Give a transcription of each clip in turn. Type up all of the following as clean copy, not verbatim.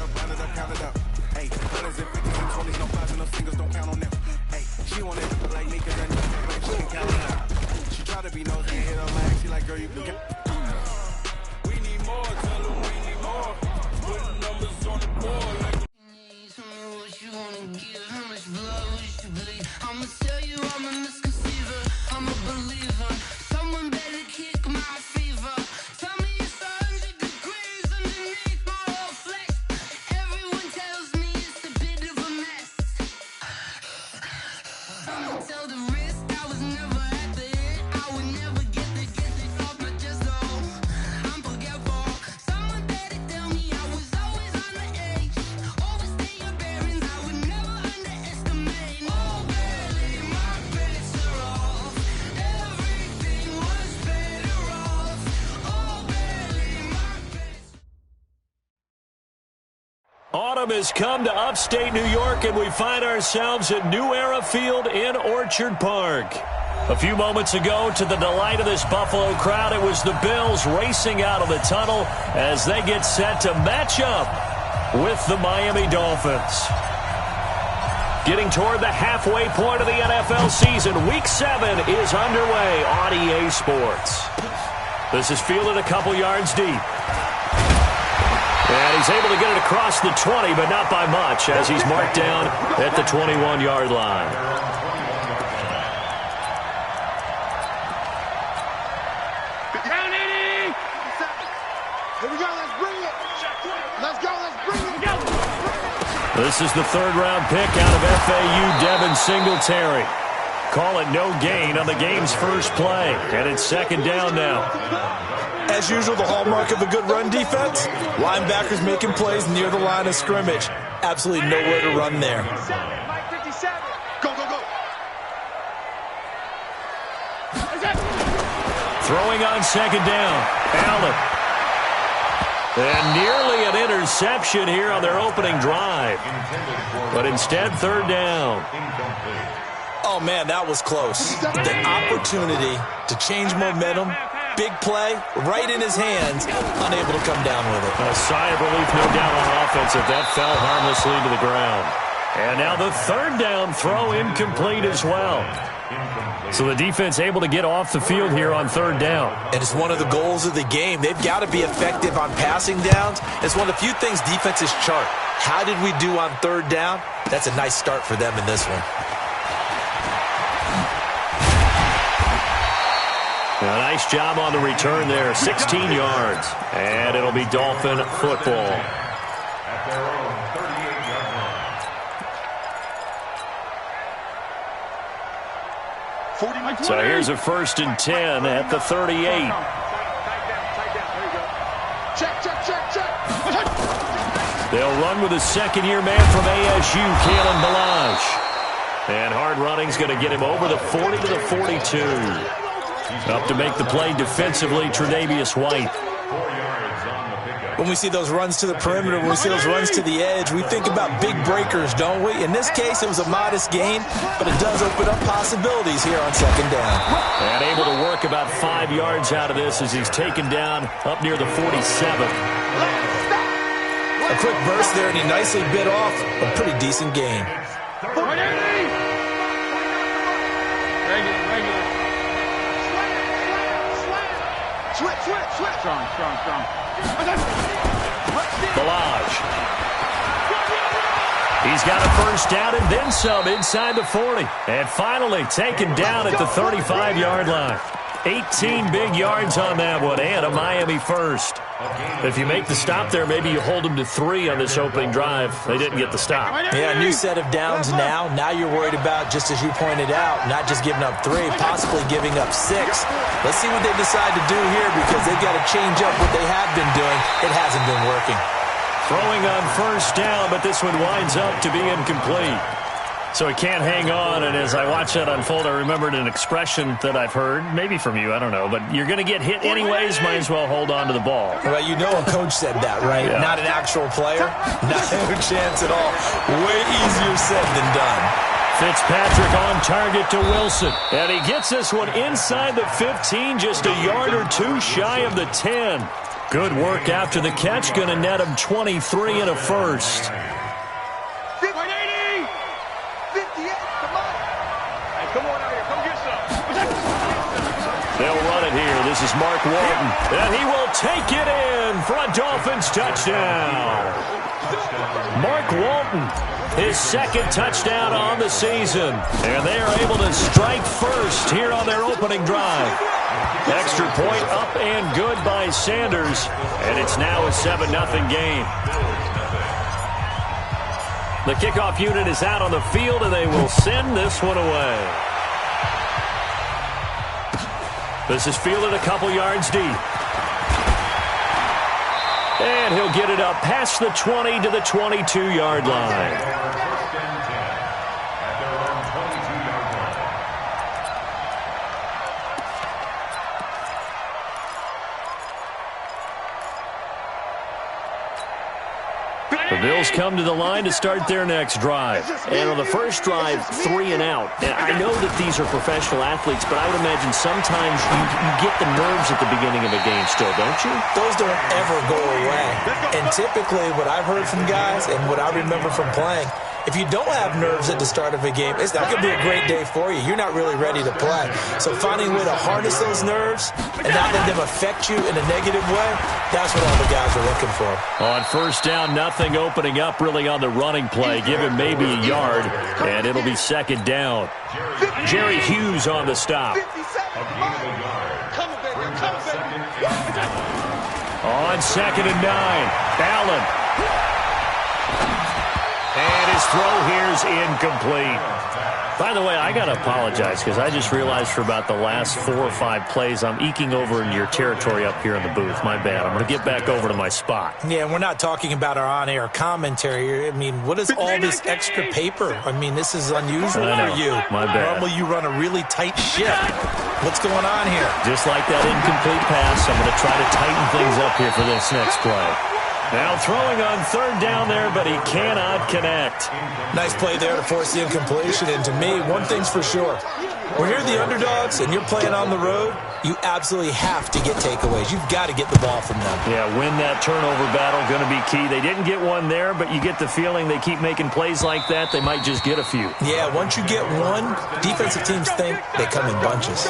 up, run it up, count it up. Hey, 100s and 50s and 20s, no fives and no singles, don't count on them. Hey, she want it like me, cause I know she can count it up. She try to be nosy and hit her lag. She like, girl, you can get. We need more, tell her we need more. Putting numbers on the board like. Tell me what you wanna give, how much blood would you bleed? I'ma tell you I'm a misconceiver, I'm a believer. Someone better kick my fever. Tell me it's 100 degrees underneath my whole flesh. Everyone tells me it's a bit of a mess. I'ma tell the risk I was never at the end. I would never get this off my chest though. I'm forgetful. Someone better tell me I was always on the edge. Overstay your bearings, I would never underestimate. Oh, barely my bets are off. Everything was better off. Oh, barely my bets. Autumn has come to upstate New York, and we find ourselves at New Era Field in Orchard Park. A few moments ago, to the delight of this Buffalo crowd, it was the Bills racing out of the tunnel as they get set to match up with the Miami Dolphins. Getting toward the halfway point of the NFL season, Week 7 is underway on EA Sports. This is fielded a couple yards deep. And he's able to get it across the 20, but not by much, as he's marked down at the 21-yard line. This is the third-round pick out of FAU, Devin Singletary. Call it no gain on the game's first play, and it's second down now. As usual, the hallmark of a good run defense, linebackers making plays near the line of scrimmage. Absolutely nowhere to run there. Go, go, go. Throwing on second down, Allen. And nearly an interception here on their opening drive. But instead, third down. Oh, man, that was close. The opportunity to change momentum, big play, right in his hands, unable to come down with it. A sigh of relief, no doubt, on offense if that fell harmlessly to the ground. And now the third down throw incomplete as well. So the defense able to get off the field here on third down. And it's one of the goals of the game. They've got to be effective on passing downs. It's one of the few things defenses chart. How did we do on third down? That's a nice start for them in this one. A nice job on the return there, 16 yards. And it'll be Dolphin football. So here's a 1st and 10 at the 38. They'll run with a second-year man from ASU, Kalen Ballage. And hard running's going to get him over the 40 to the 42. Up to make the play defensively, Tre'Davious White. When we see those runs to the perimeter, when we see those runs to the edge, we think about big breakers, don't we? In this case, it was a modest gain, but it does open up possibilities here on second down. And able to work about 5 yards out of this as he's taken down up near the 47. A quick burst there, and he nicely bit off a pretty decent gain. Strong. Ballage. He's got a first down and then some inside the 40. And finally taken down at the 35-yard line. 18 big yards on that one and a Miami first. If you make the stop there, maybe you hold them to 3 on this opening drive. They didn't get the stop. Yeah, new set of downs now. Now you're worried about, just as you pointed out, not just giving up 3, possibly giving up 6. Let's see what they decide to do here because they've got to change up what they have been doing. It hasn't been working. Throwing on first down, but this one winds up to be incomplete. So he can't hang on, and as I watch that unfold, I remembered an expression that I've heard, maybe from you, I don't know, but you're going to get hit anyways, might as well hold on to the ball. Well, you know a coach said that, right? Yeah. Not an actual player. No chance at all. Way easier said than done. Fitzpatrick on target to Wilson, and he gets this one inside the 15, just a yard or 2 shy of the 10. Good work after the catch. Going to net him 23 and a first. 58, come on. Hey, come on out here. Come get some. They'll run it here. This is Mark Walton. And he will take it in for a Dolphins touchdown. Mark Walton, his second touchdown on the season. And they are able to strike first here on their opening drive. Extra point up and good by Sanders. And it's now a 7-0 game. The kickoff unit is out on the field, and they will send this one away. This is fielded a couple yards deep. And he'll get it up past the 20 to the 22-yard line. The Bills come to the line to start their next drive. And on the first drive, 3 and out. And I know that these are professional athletes, but I would imagine sometimes you get the nerves at the beginning of a game still, don't you? Those don't ever go away. And typically what I've heard from guys and what I remember from playing, if you don't have nerves at the start of a game, it's not going to be a great day for you. You're not really ready to play. So finding a way to harness those nerves and not let them affect you in a negative way, that's what all the guys are looking for. On first down, nothing opening up really on the running play. Give him maybe a yard, and it'll be second down. Jerry Hughes on the stop. On 2nd and 9, Allen. And his throw here is incomplete. By the way, I got to apologize because I just realized for about the last 4 or 5 plays, I'm eking over into your territory up here in the booth. My bad. I'm going to get back over to my spot. Yeah, we're not talking about our on-air commentary. I mean, what is all this extra paper? I mean, this is unusual for you. My bad. Normally you run a really tight ship. What's going on here? Just like that incomplete pass, I'm going to try to tighten things up here for this next play. Now throwing on 3rd down there, but he cannot connect. Nice play there to force the incompletion. And to me, one thing's for sure. When you're the underdogs and you're playing on the road, you absolutely have to get takeaways. You've got to get the ball from them. Yeah, win that turnover battle, going to be key. They didn't get one there, but you get the feeling they keep making plays like that, they might just get a few. Yeah, once you get one, defensive teams think they come in bunches.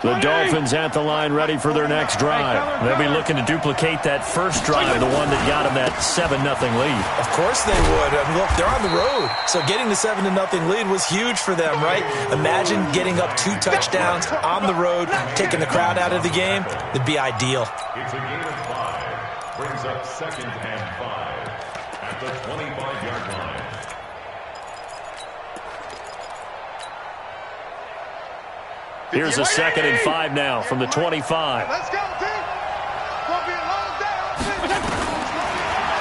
The Dolphins at the line ready for their next drive. They'll be looking to duplicate that first drive, the one that got them that 7-0 lead. Of course they would. I mean, look, they're on the road. So getting the 7-0 lead was huge for them, right? Imagine getting up 2 touchdowns on the road, taking the crowd out of the game. It'd be ideal. It's a gain of 5. Brings up 2nd and 5 at the 25-yard line. Here's a 2nd and 5 now from the 25. Let's go, team. Gonna be a long day.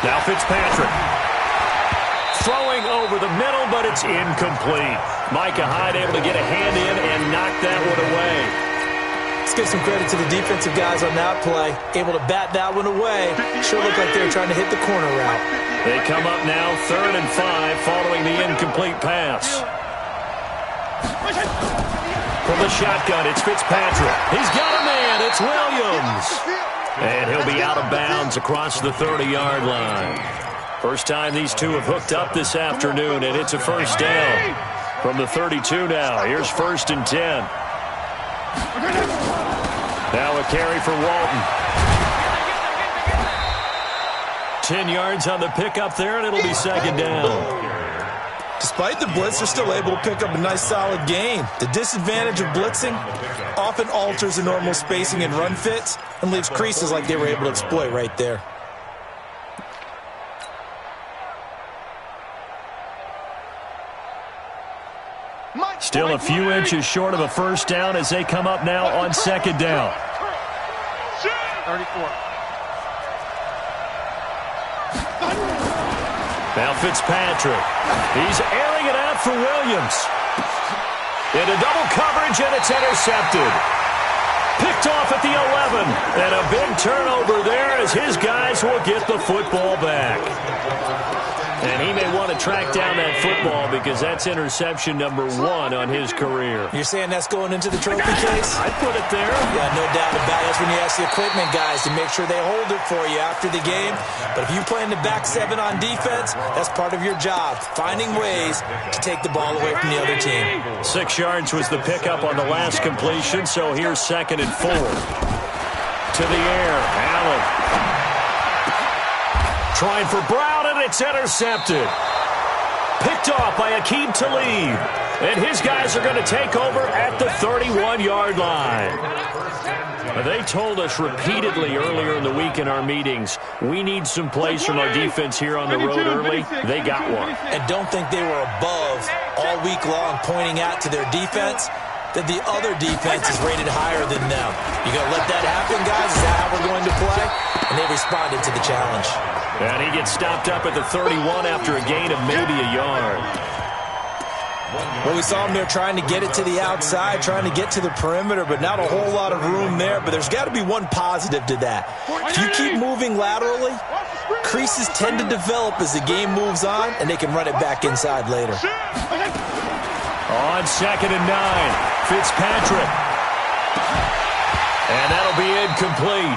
Now Fitzpatrick. Throwing over the middle, but it's incomplete. Micah Hyde able to get a hand in and knock that one away. Let's give some credit to the defensive guys on that play. Able to bat that one away. Sure looked like they were trying to hit the corner route. They come up now 3rd and 5 following the incomplete pass. From the shotgun, it's Fitzpatrick. He's got a man. It's Williams. And he'll be out of bounds across the 30-yard line. First time these two have hooked up this afternoon, and it's a first down. From the 32 now, here's 1st and 10. Now a carry for Walton. 10 yards on the pickup there, and it'll be 2nd down. Despite the blitz, they're still able to pick up a nice solid gain. The disadvantage of blitzing often alters the normal spacing and run fits and leaves creases like they were able to exploit right there. Still a few inches short of a first down as they come up now on 2nd down. 34. Now Fitzpatrick. He's airing it out for Williams. Into double coverage, and it's intercepted. Picked off at the 11. And a big turnover there as his guys will get the football back. And he may want to track down that football because that's interception number 1 on his career. You're saying that's going into the trophy case? I'd put it there. Yeah, no doubt about it. That's when you ask the equipment guys to make sure they hold it for you after the game. But if you play in the back 7 on defense, that's part of your job, finding ways to take the ball away from the other team. 6 yards was the pickup on the last completion, so here's 2nd and 4. To the air, Allen. Trying for Brown, and it's intercepted. Picked off by Akeem Talib. And his guys are going to take over at the 31-yard line. They told us repeatedly earlier in the week in our meetings, we need some plays from our defense here on the road early. They got one. And don't think they were above all week long pointing out to their defense that the other defense is rated higher than them. You going to let that happen, guys? Is that how we're going to play? And they responded to the challenge. And he gets stopped up at the 31 after a gain of maybe a yard. Well, we saw him there trying to get it to the outside, trying to get to the perimeter, but not a whole lot of room there. But there's got to be one positive to that. If you keep moving laterally, creases tend to develop as the game moves on, and they can run it back inside later. On 2nd and 9, Fitzpatrick. And that'll be incomplete.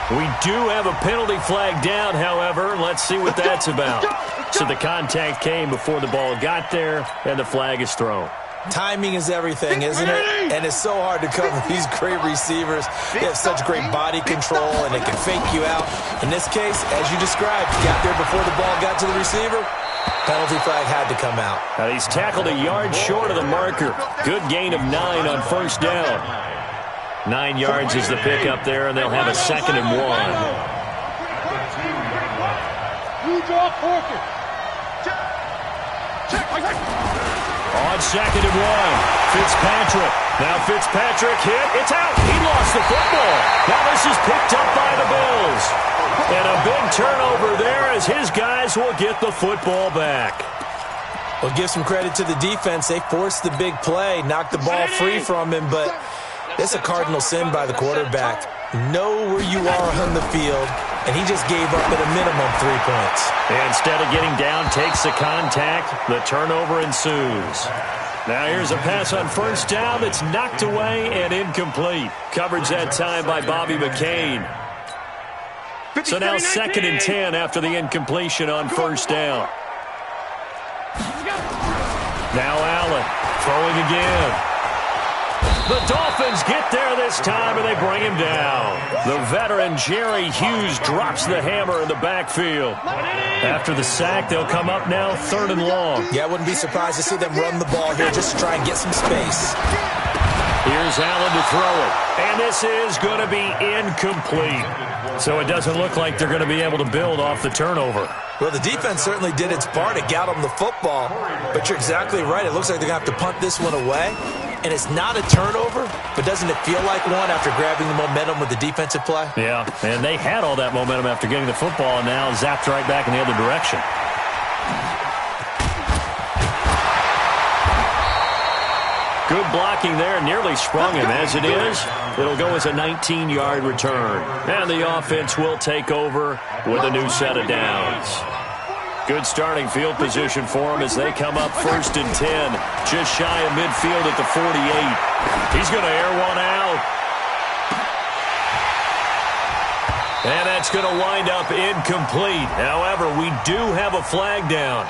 We do have a penalty flag down, however. Let's see what that's about. So the contact came before the ball got there, and the flag is thrown. Timing is everything, isn't it? And it's so hard to cover these great receivers. They have such great body control, and they can fake you out. In this case, as you described, you got there before the ball got to the receiver. Penalty flag had to come out. Now he's tackled a yard short of the marker. Good gain of 9 on 1st down. 9 yards is the pickup there, and they'll have a 2nd and 1. On 2nd and 1, Fitzpatrick. Now Fitzpatrick hit. It's out. He lost the football. Now this is picked up by the Bills. And a big turnover there as his guys will get the football back. Well, give some credit to the defense. They forced the big play, knocked the ball free from him, but it's a cardinal sin by the quarterback. Know where you are on the field, and he just gave up at a minimum 3 points. And instead of getting down, takes the contact. The turnover ensues. Now here's a pass on 1st down that's knocked away and incomplete. Coverage that time by Bobby McCain. So now 2nd and 10 after the incompletion on 1st down. Now Allen throwing again. The Dolphins get there this time, and they bring him down. The veteran Jerry Hughes drops the hammer in the backfield. After the sack, they'll come up now 3rd and long. Yeah, I wouldn't be surprised to see them run the ball here just to try and get some space. Here's Allen to throw it. And this is going to be incomplete. So it doesn't look like they're going to be able to build off the turnover. Well, the defense certainly did its part. It got them the football. But you're exactly right. It looks like they're going to have to punt this one away. And it's not a turnover, but doesn't it feel like one after grabbing the momentum with the defensive play? Yeah, and they had all that momentum after getting the football, and now zapped right back in the other direction. Good blocking there, nearly sprung him. As it is, it'll go as a 19-yard return. And the offense will take over with a new set of downs. Good starting field position for him as they come up 1st and 10. Just shy of midfield at the 48. He's going to air one out. And that's going to wind up incomplete. However, we do have a flag down.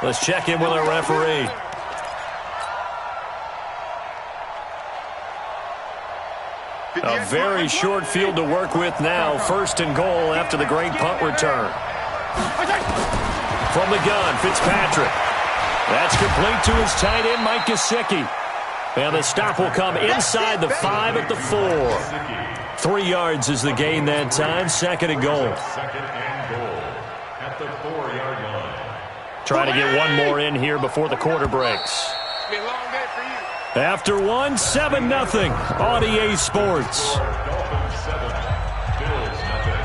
Let's check in with our referee. A very short field to work with now. 1st and goal after the great punt return. From the gun, Fitzpatrick. That's complete to his tight end, Mike Gesicki. And the stop will come inside the 5 at the 4. 3 yards is the gain that time. 2nd and goal. 2nd and goal at the 4-yard line. Trying to get one more in here before the quarter breaks. After one, 7-0 on EA Sports. Dolphins 7, Bills nothing.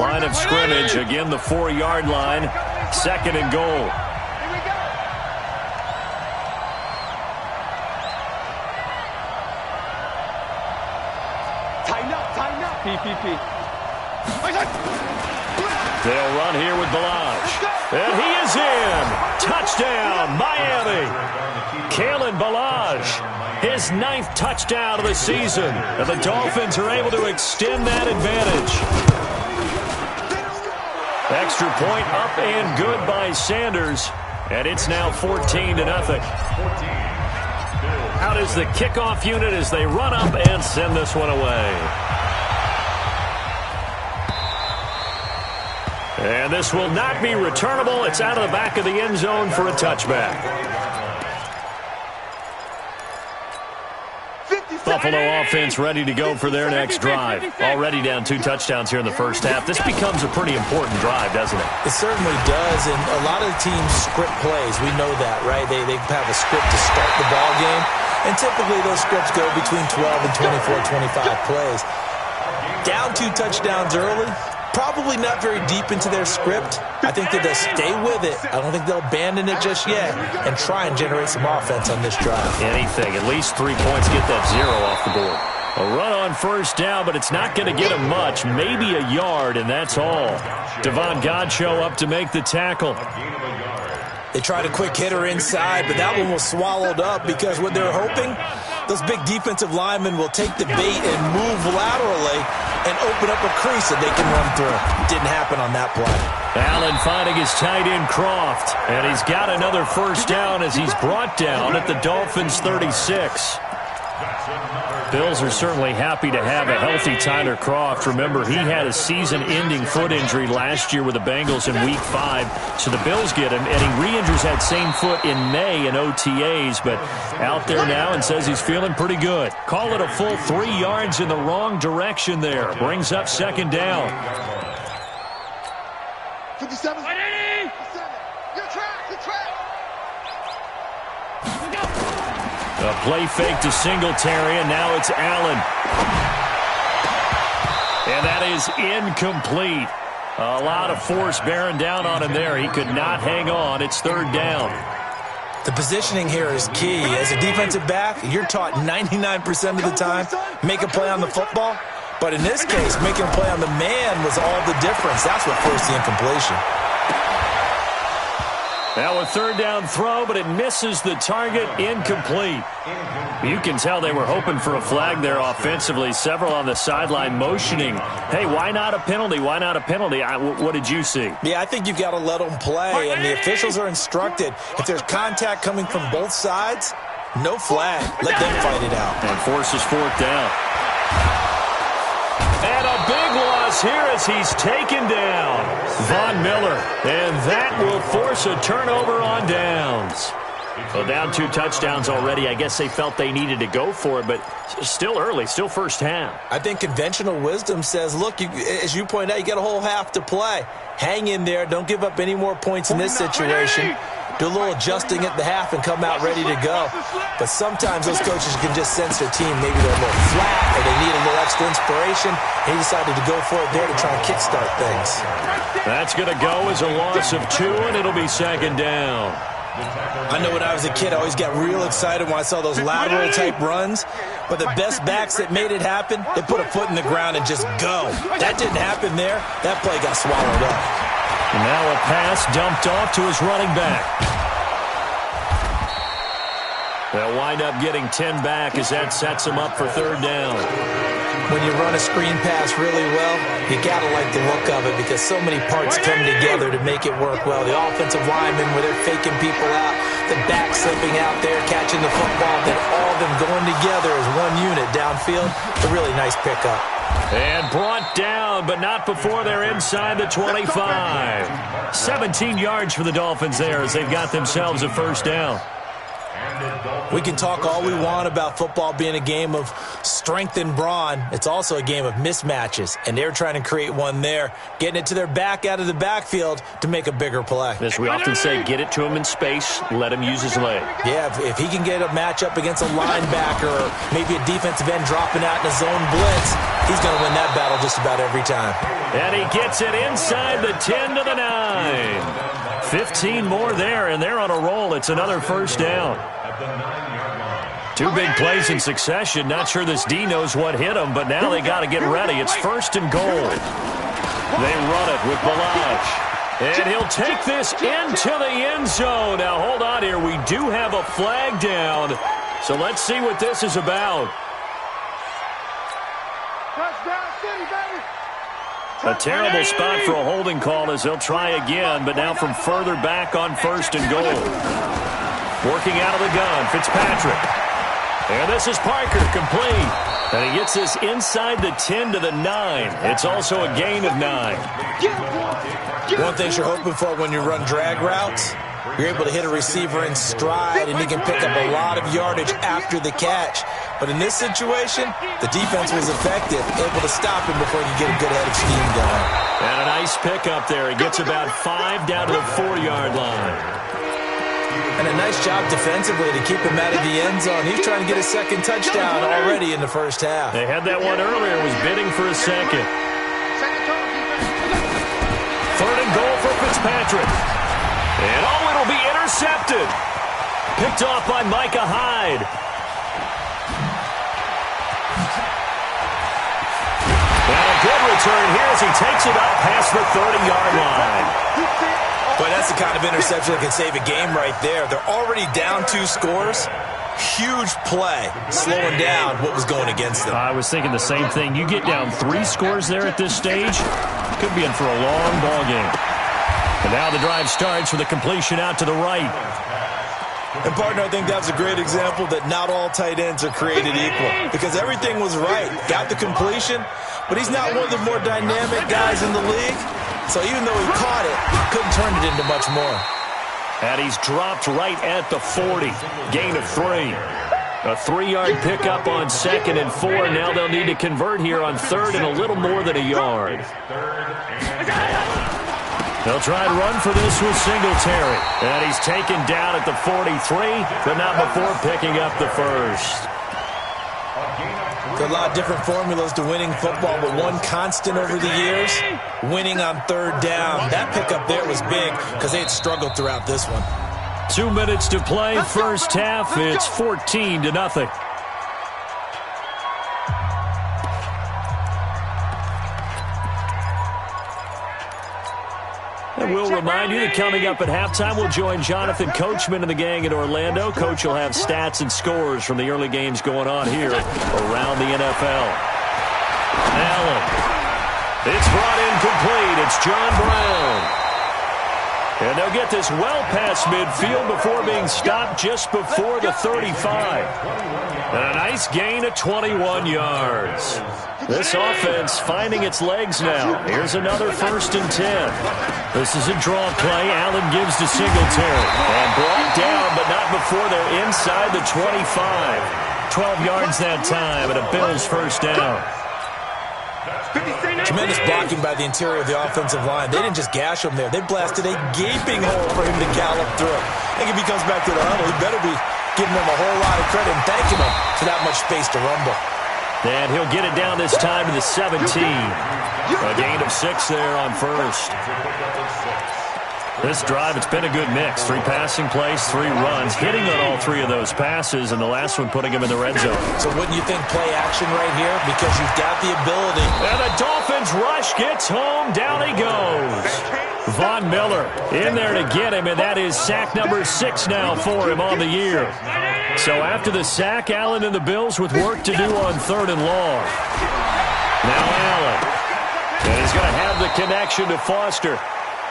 Line of scrimmage, again the 4-yard line. 2nd and goal. They'll run here with Balaj. And he is in. Touchdown, Miami. Kalen Balaj, his 9th touchdown of the season. And the Dolphins are able to extend that advantage. Extra point up and good by Sanders. And it's now 14-0. Out is the kickoff unit as they run up and send this one away. And this will not be returnable. It's out of the back of the end zone for a touchback. Buffalo offense ready to go for their next drive. Already down 2 touchdowns here in the first half. This becomes a pretty important drive, doesn't it? It certainly does, and a lot of the teams script plays. We know that, right? They have a script to start the ball game, and typically those scripts go between 12 and 24, 25 plays. Down 2 touchdowns early, probably not very deep into their script. I think that they'll stay with it. I don't think they'll abandon it just yet and try and generate some offense on this drive. Anything. At least 3 points. Get that 0 off the board. A run on first down, but it's not going to get him much. Maybe a yard, and that's all. Devon Godchaux up to make the tackle. They tried a quick hitter inside, but that one was swallowed up because what they're hoping, those big defensive linemen will take the bait and move laterally and open up a crease that they can run through. Didn't happen on that play. Allen finding his tight end Croft, and he's got another first down as he's brought down at the Dolphins' 36. Bills are certainly happy to have a healthy Tyler Croft. Remember, he had a season-ending foot injury last year with the Bengals in Week 5, so the Bills get him, and he re-injures that same foot in May in OTAs, but out there now and says he's feeling pretty good. Call it a full 3 yards in the wrong direction there. Brings up second down. 57. Good track. A play fake to Singletary, and now it's Allen. And that is incomplete. A lot of force bearing down on him there. He could not hang on. It's third down. The positioning here is key. As a defensive back, you're taught 99% of the time, make a play on the football. But in this case, making a play on the man was all the difference. That's what forced the incompletion. Now a third down throw, but it misses the target. Incomplete. You can tell they were hoping for a flag there offensively. Several on the sideline motioning. Hey, why not a penalty? Why not a penalty? What did you see? Yeah, I think you've got to let them play, and the officials are instructed. If there's contact coming from both sides, no flag. Let them fight it out. And forces fourth down. And a big loss here as he's taken down. Von Miller. And that will force a turnover on downs. Well, down 2 touchdowns already. I guess they felt they needed to go for it, but still early, still first half. I think conventional wisdom says, look, as you point out, you got a whole half to play. Hang in there. Don't give up any more points in this situation. Do a little adjusting at the half and come out ready to go. But sometimes those coaches can just sense their team. Maybe they're a little flat or they need a little extra inspiration. He decided to go for it there to try and kickstart things. That's going to go as a loss of 2, and it'll be second down. I know when I was a kid, I always got real excited when I saw those lateral-type runs. But the best backs that made it happen, they put a foot in the ground and just go. That didn't happen there. That play got swallowed up. And now a pass dumped off to his running back. They'll wind up getting 10 back as that sets him up for third down. When you run a screen pass really well, you got to like the look of it because so many parts come together to make it work well. The offensive linemen, where they're faking people out, the back slipping out there, catching the football, then all of them going together as one unit downfield. It's a really nice pickup. And brought down, but not before they're inside the 25. 17 yards for the Dolphins there as they've got themselves a first down. We can talk all we want about football being a game of strength and brawn. It's also a game of mismatches, and they're trying to create one there, getting it to their back out of the backfield to make a bigger play. As we often say, get it to him in space, let him use his leg. Yeah, if he can get a matchup against a linebacker or maybe a defensive end dropping out in a zone blitz, he's going to win that battle just about every time. And he gets it inside the 10 to the 9. 15 more there, and they're on a roll. It's another first down. Two big plays in succession. Not sure this D knows what hit him, but now they got to get ready. It's 1st and goal. They run it with Balaj. And he'll take this into the end zone. Now, hold on here. We do have a flag down. So let's see what this is about. A terrible spot for a holding call as they'll try again, but now from further back on 1st and goal. Working out of the gun, Fitzpatrick. And this is Parker, complete. And he gets this inside the 10 to the 9. It's also a gain of 9. One thing you're hoping for when you run drag routes, you're able to hit a receiver in stride, and he can pick up a lot of yardage after the catch. But in this situation, the defense was effective, able to stop him before he could get a good head of steam going. And a nice pickup there. He gets about 5 down to the 4-yard line. And a nice job defensively to keep him out of the end zone. He's trying to get a second touchdown already in the first half. They had that one earlier, was bidding for a second. 3rd and goal for Fitzpatrick. And it'll be intercepted. Picked off by Micah Hyde. And a good return here as he takes it up past the 30-yard line. Boy, that's the kind of interception that can save a game right there. They're already down 2 scores. Huge play, slowing down what was going against them. I was thinking the same thing. You get down 3 scores there at this stage, could be in for a long ball game. And now the drive starts with a completion out to the right. And, partner, I think that's a great example that not all tight ends are created equal, because everything was right. Got the completion, but he's not one of the more dynamic guys in the league. So even though he caught it, couldn't turn it into much more. And he's dropped right at the 40. Gain of 3. A 3-yard pickup on 2nd and 4. Now they'll need to convert here on 3rd and a little more than a yard. They'll try and run for this with Singletary. And he's taken down at the 43, but not before picking up the first. There are a lot of different formulas to winning football, but one constant over the years, winning on 3rd down. That pickup there was big because they had struggled throughout this one. 2 minutes to play, first half. It's 14-0. And we'll remind you that coming up at halftime, we'll join Jonathan Coachman and the gang in Orlando. Coach will have stats and scores from the early games going on here around the NFL. Allen. It's brought in complete. It's John Brown. And they'll get this well past midfield before being stopped just before the 35. And a nice gain of 21 yards. This offense finding its legs now. Here's another 1st and 10. This is a draw play. Allen gives to Singletary. And brought down, but not before they're inside the 25. 12 yards that time, and a Bills first down. Tremendous blocking by the interior of the offensive line. They didn't just gash him there. They blasted a gaping hole for him to gallop through. I think if he comes back to the huddle, he better be giving them a whole lot of credit and thanking them for that much space to rumble. And he'll get it down this time to the 17. A gain of 6 there on 1st. This drive, it's been a good mix. 3 passing plays, 3 runs, hitting on all 3 of those passes, and the last one putting him in the red zone. So wouldn't you think play action right here? Because you've got the ability. And the Dolphins rush gets home. Down he goes. Von Miller in there to get him, and that is sack number 6 now for him on the year. So after the sack, Allen and the Bills with work to do on 3rd and long. Now Allen. And he's going to have the connection to Foster.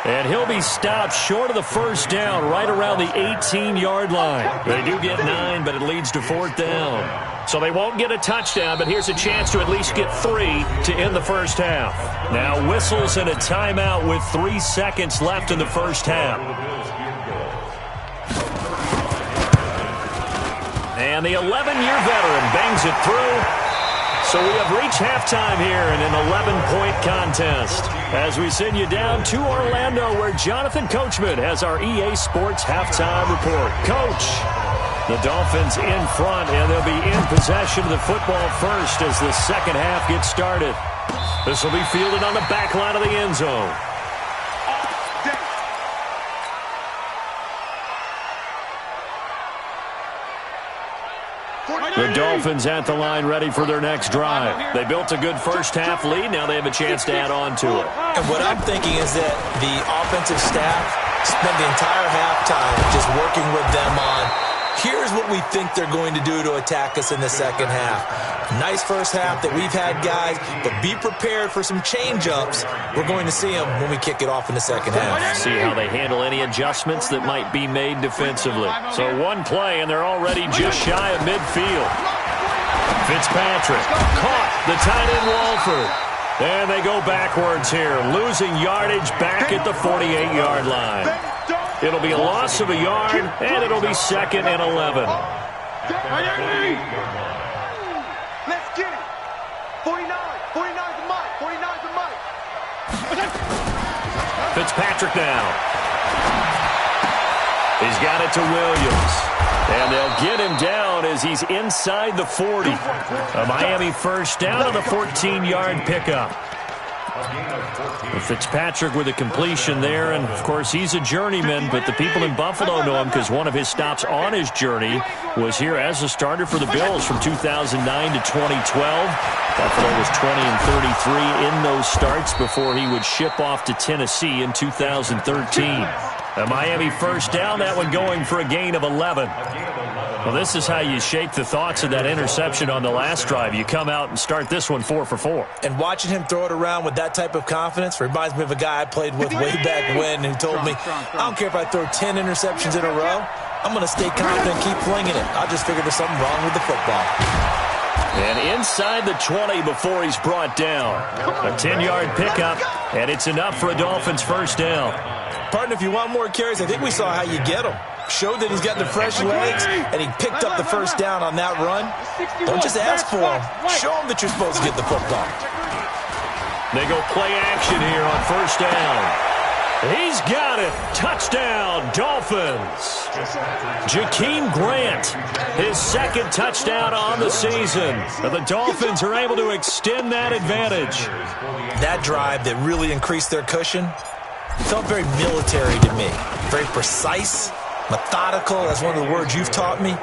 And he'll be stopped short of the first down right around the 18-yard line. They do get 9, but it leads to 4th down. So they won't get a touchdown, but here's a chance to at least get 3 to end the first half. Now whistles and a timeout with 3 seconds left in the first half. And the 11-year veteran bangs it through. So we have reached halftime here in an 11-point contest as we send you down to Orlando where Jonathan Coachman has our EA Sports halftime report. Coach, the Dolphins in front, and they'll be in possession of the football first as the second half gets started. This will be fielded on the back line of the end zone. The Dolphins at the line ready for their next drive. They built a good first-half lead. Now they have a chance to add on to it. And what I'm thinking is that the offensive staff spent the entire halftime just working with them on, here's what we think they're going to do to attack us in the second half. Nice first half that we've had, guys, but be prepared for some change-ups. We're going to see them when we kick it off in the second half. See how they handle any adjustments that might be made defensively. So one play, and they're already just shy of midfield. Fitzpatrick caught the tight end Walford. And they go backwards here, losing yardage back at the 48-yard line. It'll be a loss of a yard, and it'll be 2nd and 11. Let's get it. 49. 49's the mic. 49's the mic. Fitzpatrick now. He's got it to Williams. And they'll get him down as he's inside the 40. A Miami first down on the 14-yard pickup. Fitzpatrick with a completion there, and of course he's a journeyman, but the people in Buffalo know him because one of his stops on his journey was here as a starter for the Bills from 2009 to 2012. Buffalo was 20-33 in those starts before he would ship off to Tennessee in 2013. A Miami first down, that one going for a gain of 11. Well, this is how you shape the thoughts of that interception on the last drive. You come out and start this one 4 for 4. And watching him throw it around with that type of confidence reminds me of a guy I played with way back when who told me, I don't care if I throw 10 interceptions in a row, I'm going to stay confident and keep flinging it. I just figured there's something wrong with the football. And inside the 20 before he's brought down. A 10-yard pickup, and it's enough for a Dolphins first down. Partner, if you want more carries, I think we saw how you get them. Showed that he's got the fresh legs, and he picked up the first down on that run. Don't just ask for him. Show him that you're supposed to get the football. They go play action here on first down. He's got it. Touchdown, Dolphins. Jakeem Grant, his second touchdown on the season. The Dolphins are able to extend that advantage. That drive that really increased their cushion felt very military to me. Very precise, methodical. That's one of the words you've taught me.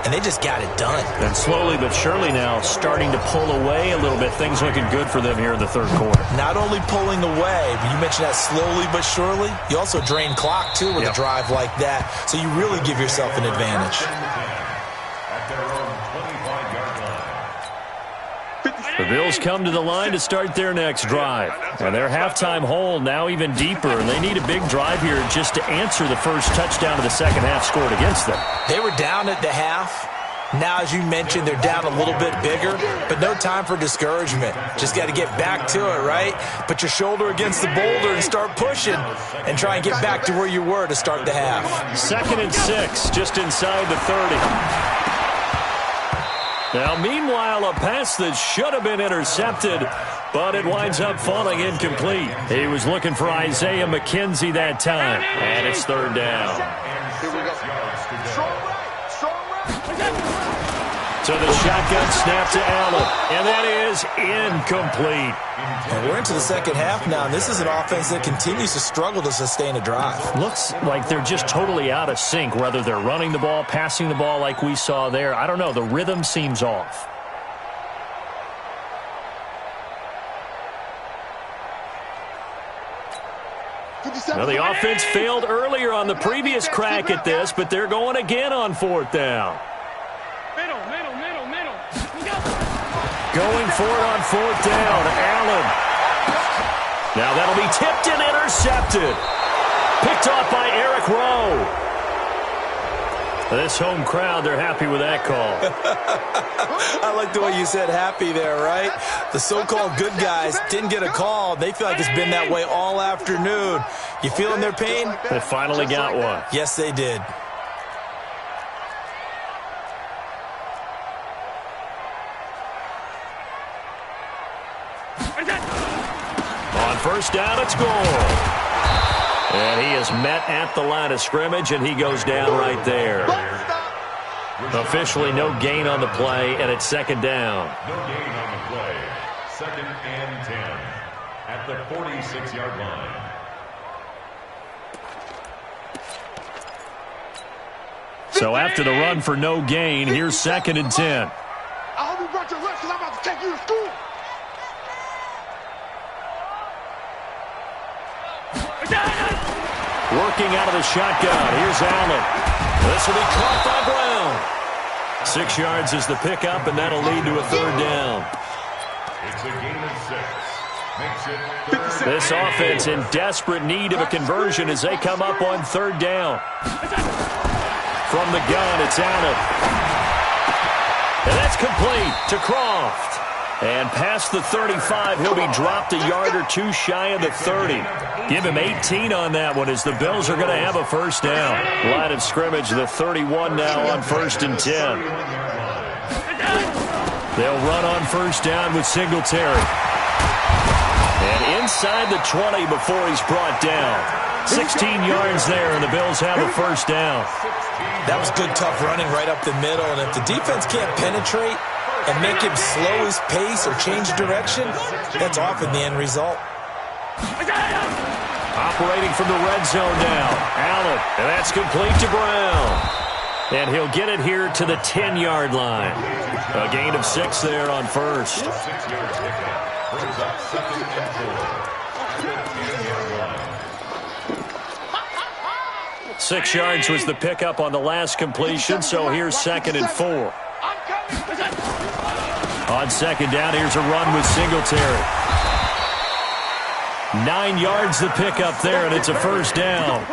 And they just got it done. And slowly but surely now starting to pull away a little bit. Things looking good for them here in the third quarter. Not only pulling away, but you mentioned that slowly but surely. You also drain clock, too, with a drive like that. So you really give yourself an advantage. The Bills come to the line to start their next drive. And their halftime hole now even deeper. And they need a big drive here just to answer the first touchdown of the second half scored against them. They were down at the half. Now, as you mentioned, they're down a little bit bigger, but no time for discouragement. Just got to get back to it, right? Put your shoulder against the boulder and start pushing and try and get back to where you were to start the half. 2nd and 6, just inside the 30. Now, meanwhile, a pass that should have been intercepted, but it winds up falling incomplete. He was looking for Isaiah McKenzie that time, and it's third down. Here we go. Strong right. Strong right. So the shotgun snap to Allen, and that is incomplete. And we're into the second half now, and this is an offense that continues to struggle to sustain a drive. Looks like they're just totally out of sync, whether they're running the ball, passing the ball like we saw there. I don't know. The rhythm seems off. Well, the offense failed earlier on the previous crack at this, but they're going again on fourth down. Middle. Going for it on fourth down, Allen. Now that'll be tipped and intercepted. Picked off by Eric Rowe. This home crowd, they're happy with that call. I like the way you said happy there, right? The so-called good guys didn't get a call. They feel like it's been that way all afternoon. You feeling their pain? They finally got one. Yes, they did. On first down, it's goal. And he is met at the line of scrimmage, and he goes down right there. Officially no gain on the play, and it's second down. No gain on the play. 2nd and 10 at the 46-yard line. So after the run for no gain, here's 2nd and 10. I hope you brought your lunch because I'm about to take you to school. Working out of the shotgun. Here's Allen. This will be caught by Brown. 6 yards is the pickup, and that'll lead to a 3rd down. It's a gain of 6. Makes it This offense in desperate need of a conversion as they come up on 3rd down. From the gun, it's Allen. And that's complete to Croft. And past the 35, he'll be dropped a yard or two shy of the 30. Give him 18 on that one as the Bills are going to have a 1st down. Line of scrimmage, the 31 now on 1st and 10. They'll run on 1st down with Singletary. And inside the 20 before he's brought down. 16 yards there, and the Bills have a 1st down. That was good, tough running right up the middle. And if the defense can't penetrate and make him slow his pace or change direction, that's often the end result. Operating from the red zone now. Allen, and that's complete to Brown. And he'll get it here to the 10-yard line. A gain of 6 there on 1st. 6-yard pickup. Brings up 2nd and 4. 6 yards was the pickup on the last completion, so here's 2nd and 4. On 2nd down, here's a run with Singletary. 9 yards the pickup there, and it's a 1st down.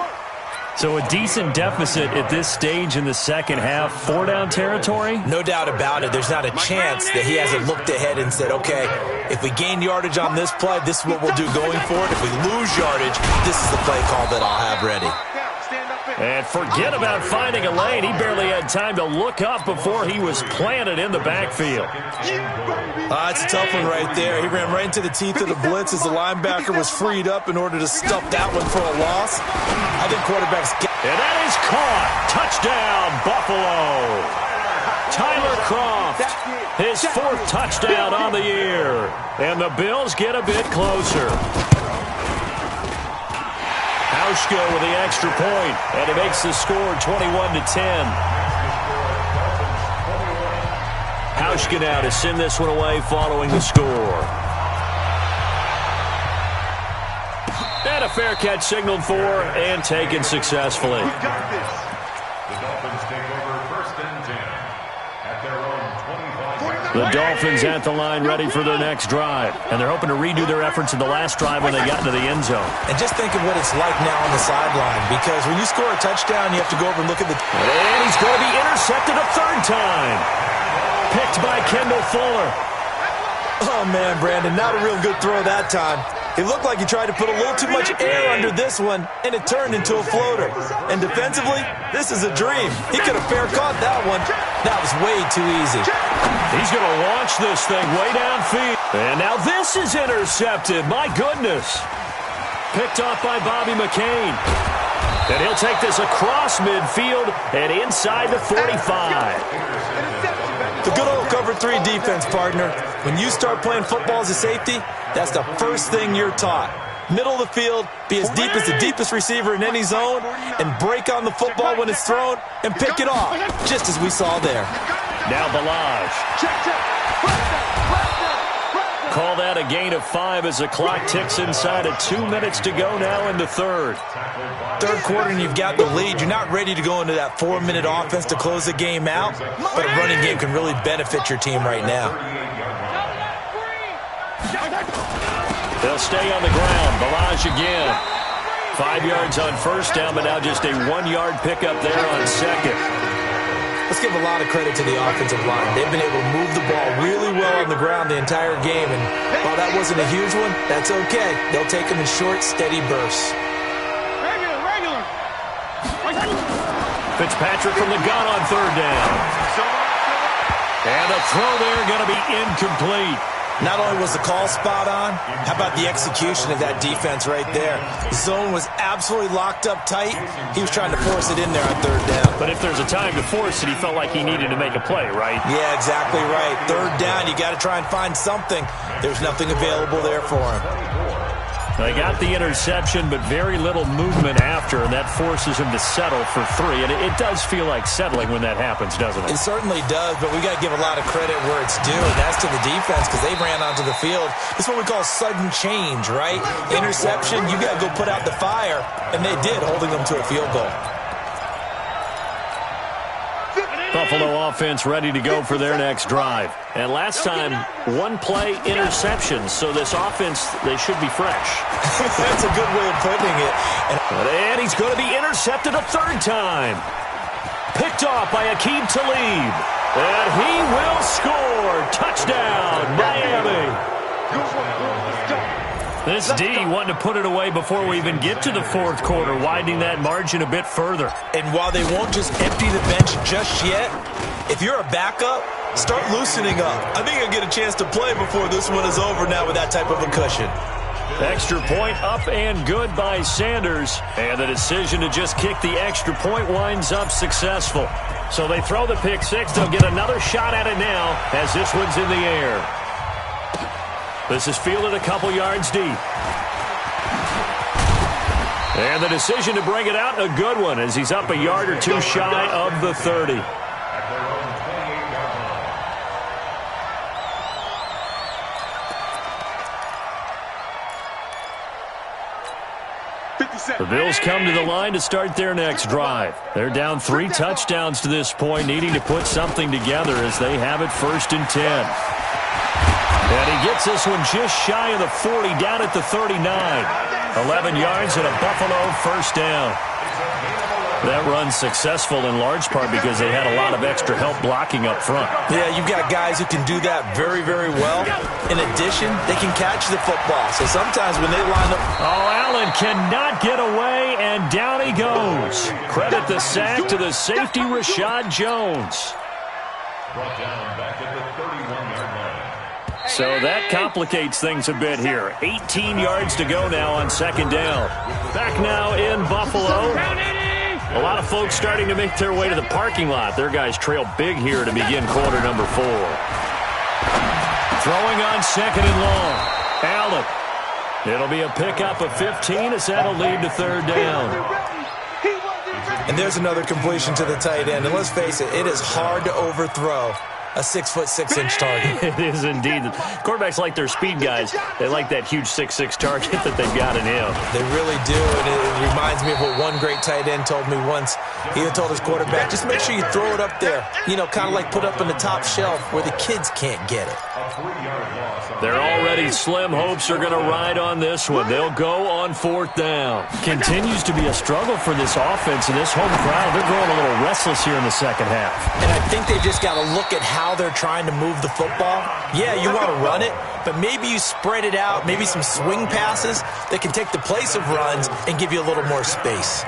So a decent deficit at this stage in the second half. 4-down territory? No doubt about it. There's not a chance that he hasn't looked ahead and said, okay, if we gain yardage on this play, this is what we'll do going forward. If we lose yardage, this is the play call that I'll have ready. And forget about finding a lane. He barely had time to look up before he was planted in the backfield. It's a tough one right there. He ran right into the teeth of the blitz as the linebacker was freed up in order to stuff that one for a loss. I think quarterbacks get... And that is caught. Touchdown, Buffalo. Tyler Croft, his 4th touchdown on the year. And the Bills get a bit closer. Hauschka with the extra point, and it makes the score 21-10. Hauschka now to send this one away following the score. And a fair catch signaled for and taken successfully. The Dolphins take over 1st and 10 at their own 25. The Dolphins at the line ready for their next drive. And they're hoping to redo their efforts in the last drive when they got into the end zone. And just think of what it's like now on the sideline, because when you score a touchdown, you have to go over and look at the... And he's going to be intercepted a 3rd time. Picked by Kendall Fuller. Oh, man, Brandon, not a real good throw that time. It looked like he tried to put a little too much air under this one, and it turned into a floater. And defensively, this is a dream. He could have fair caught that one. That was way too easy. He's going to launch this thing way downfield. And now this is intercepted. My goodness. Picked off by Bobby McCain. And he'll take this across midfield and inside the 45. The good old cover 3 defense, partner. When you start playing football as a safety, that's the first thing you're taught. Middle of the field, be as deep as the deepest receiver in any zone, and break on the football when it's thrown and pick it off, just as we saw there. Now Balazs. Call that a gain of 5 as the clock ticks inside of 2 minutes to go now in the 3rd. Third quarter and you've got the lead. You're not ready to go into that 4-minute offense to close the game out, but a running game can really benefit your team right now. They'll stay on the ground. Balazs again. 5 yards on 1st down, but now just a 1-yard pickup there on 2nd. Let's give a lot of credit to the offensive line. They've been able to move the ball really well on the ground the entire game, and while that wasn't a huge one, that's okay. They'll take them in short, steady bursts. Fitzpatrick from the gun on 3rd down. And the throw there going to be incomplete. Not only was the call spot on, how about the execution of that defense right there? The zone was absolutely locked up tight. He was trying to force it in there on 3rd down. But if there's a time to force it, he felt like he needed to make a play, right? Yeah, exactly right. 3rd down, you got to try and find something. There's nothing available there for him. They got the interception, but very little movement after, and that forces him to settle for 3. And it does feel like settling when that happens, doesn't it? It certainly does, but we got to give a lot of credit where it's due, and that's to the defense because they ran onto the field. This is what we call sudden change, right? Interception, you got to go put out the fire, and they did, holding them to a field goal. Buffalo offense ready to go for their next drive. And last time, one-play interceptions, so this offense, they should be fresh. That's a good way of putting it. And he's going to be intercepted a 3rd time. Picked off by Aqib Talib. And he will score. Touchdown, Miami. This D wanting to put it away before we even get to the 4th quarter, widening that margin a bit further. And while they won't just empty the bench just yet, if you're a backup, start loosening up. I think you'll get a chance to play before this one is over now with that type of a cushion. Extra point up and good by Sanders. And the decision to just kick the extra point winds up successful. So they throw the pick 6. They'll get another shot at it now as this one's in the air. This is fielded a couple yards deep. And the decision to bring it out, a good one, as he's up a yard or 2 shy of the 30. The Bills come to the line to start their next drive. They're down 3 touchdowns to this point, needing to put something together as they have it 1st and 10. And he gets this one just shy of the 40, down at the 39. 11 yards and a Buffalo 1st down. That run's successful in large part because they had a lot of extra help blocking up front. Yeah, you've got guys who can do that very, very well. In addition, they can catch the football. So sometimes when they line up... Oh, Allen cannot get away, and down he goes. Credit the sack to the safety, Rashad Jones. Brought down back at the 31-yard line. So that complicates things a bit here. 18 yards to go now on 2nd down. Back now in Buffalo. A lot of folks starting to make their way to the parking lot. Their guys trail big here to begin quarter number 4. Throwing on 2nd and long. Allen. It'll be a pickup of 15 as that'll lead to 3rd down. And there's another completion to the tight end. And let's face it, it is hard to overthrow a 6'6" target. It is indeed. Quarterbacks like their speed guys. They like that huge 6'6" target that they've got in him. They really do, and it reminds me of what one great tight end told me once. He had told his quarterback, just make sure you throw it up there. You know, kind of like put up in the top shelf where the kids can't get it. They're already slim hopes are going to ride on this one. They'll go on 4th down. Continues to be a struggle for this offense and this home crowd. They're growing a little restless here in the 2nd half. And I think they've just got to look at how they're trying to move the football. Yeah, you want to run it, but maybe you spread it out, maybe some swing passes that can take the place of runs and give you a little more space.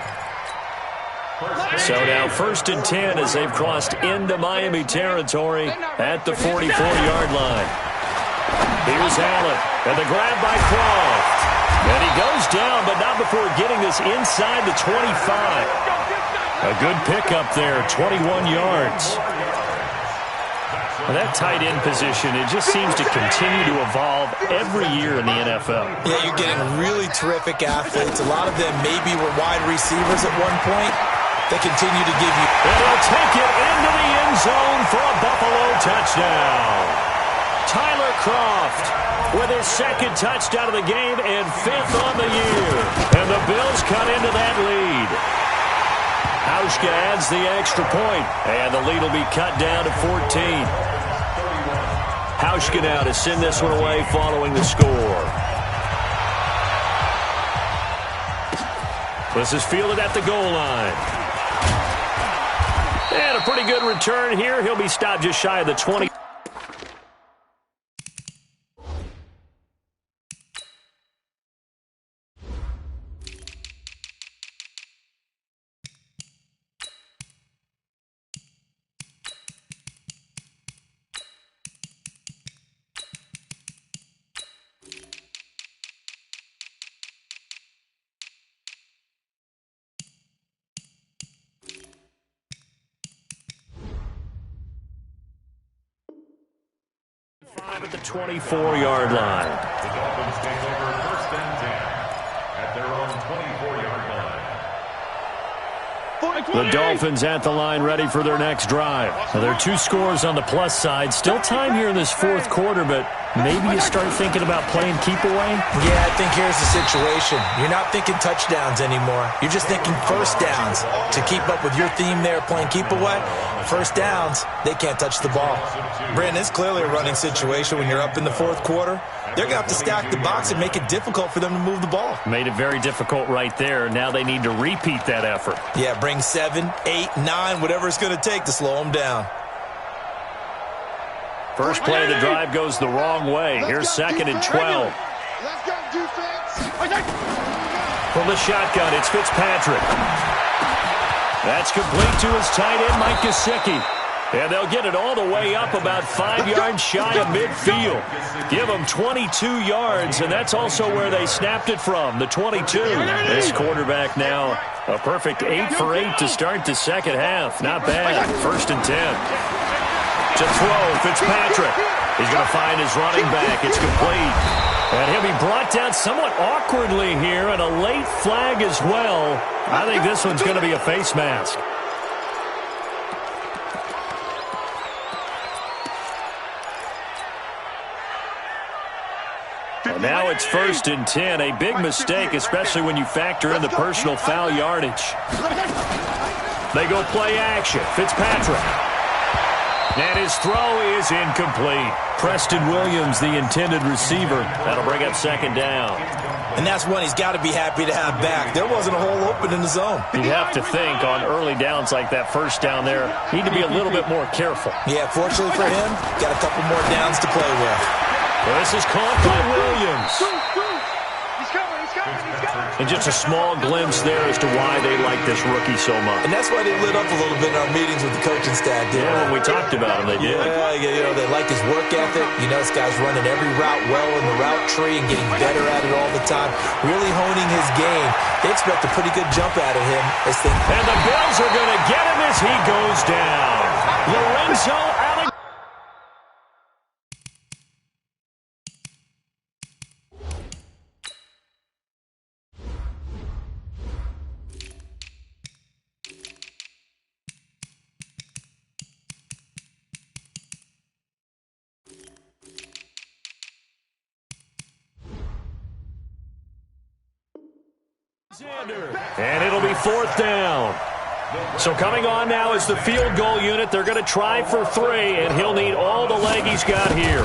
So now 1st and 10 as they've crossed into Miami territory at the 44-yard line. Here's Allen, and the grab by Croft. And he goes down, but not before getting this inside the 25. A good pickup there, 21 yards. That tight end position, it just seems to continue to evolve every year in the NFL. Yeah, you're getting really terrific athletes. A lot of them maybe were wide receivers at one point. They continue to give you... And he'll take it into the end zone for a Buffalo touchdown. Tyler Croft with his 2nd touchdown of the game and 5th on the year. And the Bills cut into that lead. Hauschka adds the extra point, and the lead will be cut down to 14. Hauschka now to send this one away following the score. This is fielded at the goal line. And a pretty good return here. He'll be stopped just shy of the 20. At the 24-yard line. The Dolphins take over 1st and 10. at their own 24-yard line. The Dolphins at the line ready for their next drive. Now, there are 2 scores on the plus side. Still time here in this fourth quarter, but maybe you start thinking about playing keep away? Yeah, I think here's the situation. You're not thinking touchdowns anymore. You're just thinking first downs. To keep up with your theme there, playing keep away, first downs, they can't touch the ball. Brandon, it's clearly a running situation when you're up in the fourth quarter. They're going to have to stack the box and make it difficult for them to move the ball. Made it very difficult right there. Now they need to repeat that effort. Yeah, bring 7, 8, 9, whatever it's going to take to slow them down. First play of the drive goes the wrong way. Here's 2nd and 12. Let's go, defense. From the shotgun, it's Fitzpatrick. That's complete to his tight end, Mike Gesicki. And they'll get it all the way up about 5 yards shy of midfield. Give them 22 yards, and that's also where they snapped it from, the 22. This quarterback now a perfect 8 for 8 to start the second half. Not bad. 1st and 10. To throw, Fitzpatrick. He's going to find his running back. It's complete. And he'll be brought down somewhat awkwardly here, and a late flag as well. I think this one's going to be a face mask. And now it's 1st and 10. A big mistake, especially when you factor in the personal foul yardage. They go play action. Fitzpatrick. And his throw is incomplete. Preston Williams, the intended receiver. That'll bring up 2nd down. And that's one he's got to be happy to have back. There wasn't a hole open in the zone. You'd have to think on early downs like that, first down there, need to be a little bit more careful. Yeah, fortunately for him, got a couple more downs to play with. Well, this is caught by Williams. He's coming, he's coming, he's coming. And just a small glimpse there as to why they like this rookie so much. And that's why they lit up a little bit in our meetings with the coaching staff. Yeah, when we talked about him, they did. Yeah, you know, they like his work ethic. You know, this guy's running every route well in the route tree and getting better at it all the time. Really honing his game. They expect a pretty good jump out of him. And the Bills are going to get him as he goes down. Lorenzo Alexander. And it'll be 4th down. So coming on now is the field goal unit. They're going to try for 3, and he'll need all the leg he's got here.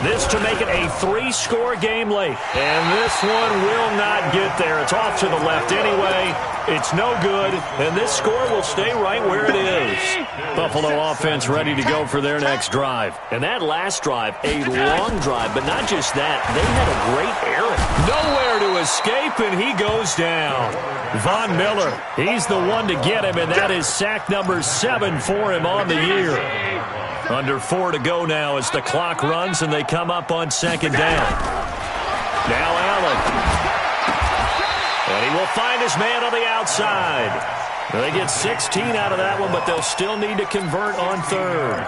This to make it a 3-score game late. And this one will not get there. It's off to the left anyway. It's no good, and this score will stay right where it is. Buffalo offense ready to go for their next drive. And that last drive, a long drive, but not just that. They had a great errand. Nowhere to escape, and he goes down. Von Miller, he's the one to get him, and that is sack number 7 for him on the year. Under 4 to go now as the clock runs, and they come up on 2nd down. Now Allen. And he will find his man on the outside. They get 16 out of that one, but they'll still need to convert on 3rd.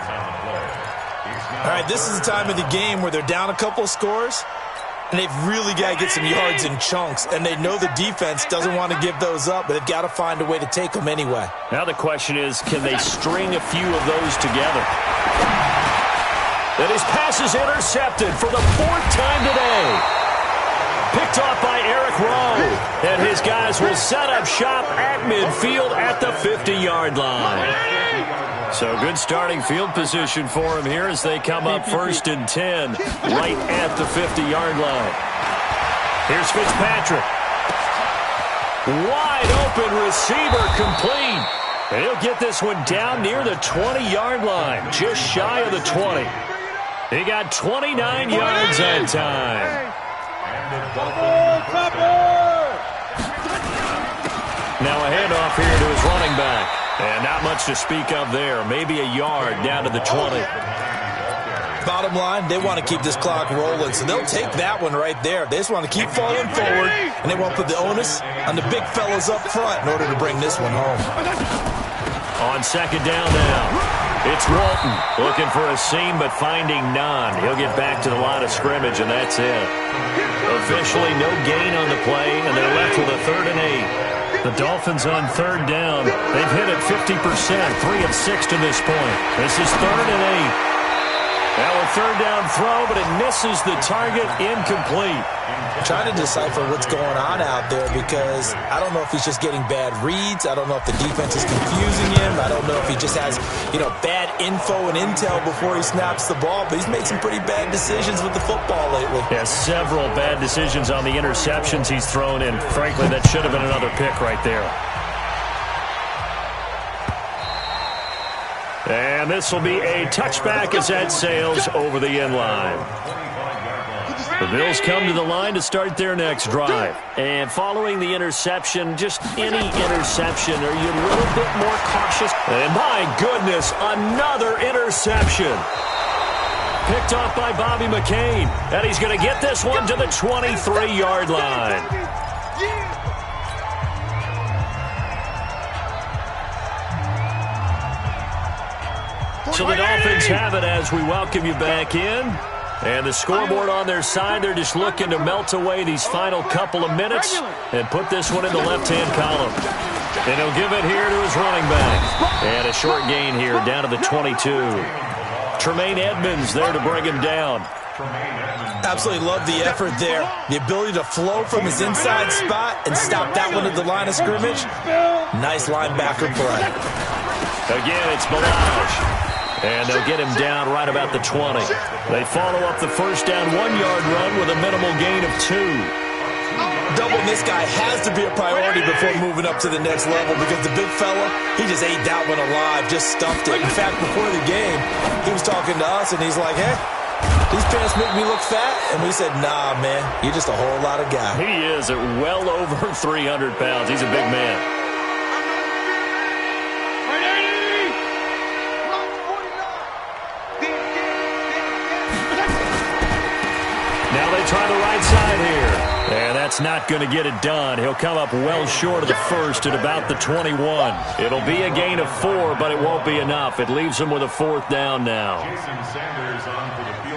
All right, this is the time of the game where they're down a couple scores, and they've really got to get some yards in chunks, and they know the defense doesn't want to give those up, but they've got to find a way to take them anyway. Now the question is, can they string a few of those together? And his pass is intercepted for the 4th time today. Picked off by Eric Rowe. And his guys will set up shop at midfield at the 50-yard line. So good starting field position for him here as they come up 1st and 10 right at the 50-yard line. Here's Fitzpatrick. Wide open receiver complete. And he'll get this one down near the 20-yard line, just shy of the 20. He got 29 yards that time. Now a handoff here to his running back. And not much to speak of there. Maybe a yard down to the 20. Bottom line, they want to keep this clock rolling, so they'll take that one right there. They just want to keep falling forward, and they want to put the onus on the big fellas up front in order to bring this one home. On second down now, it's Walton looking for a seam but finding none. He'll get back to the line of scrimmage, and that's it. Officially no gain on the play, and they're left with a 3rd and 8. The Dolphins on 3rd down. They've hit it 50%, 3 of 6 to this point. This is 3rd and 8. Now a 3rd down throw, but it misses the target, incomplete. I'm trying to decipher what's going on out there because I don't know if he's just getting bad reads. I don't know if the defense is confusing him. I don't know if he just has, bad info and intel before he snaps the ball. But he's made some pretty bad decisions with the football lately. Yeah, several bad decisions on the interceptions he's thrown, and frankly, that should have been another pick right there. And this will be a touchback as that sails over the end line. The Bills come to the line to start their next drive. And following the interception, just any interception, are you a little bit more cautious? And my goodness, another interception. Picked off by Bobby McCain. And he's going to get this one to the 23-yard line. So the Dolphins have it as we welcome you back in. And the scoreboard on their side, they're just looking to melt away these final couple of minutes and put this one in the left-hand column. And he'll give it here to his running back. And a short gain here down to the 22. Tremaine Edmonds there to bring him down. Absolutely love the effort there. The ability to flow from his inside spot and stop that one at the line of scrimmage. Nice linebacker play. Again, it's Balaj. And they'll get him down right about the 20. They follow up the first down 1-yard run with a minimal gain of 2. Doubling this guy has to be a priority before moving up to the next level because the big fella, he just ate that one alive, just stuffed it. In fact, before the game, he was talking to us, and he's like, hey, these pants make me look fat? And we said, nah, man, you're just a whole lot of guy. He is at well over 300 pounds. He's a big man. Try the right side here. And that's not going to get it done. He'll come up well short of the first at about the 21. It'll be a gain of 4, but it won't be enough. It leaves him with a 4th down now. Jason Sanders on for the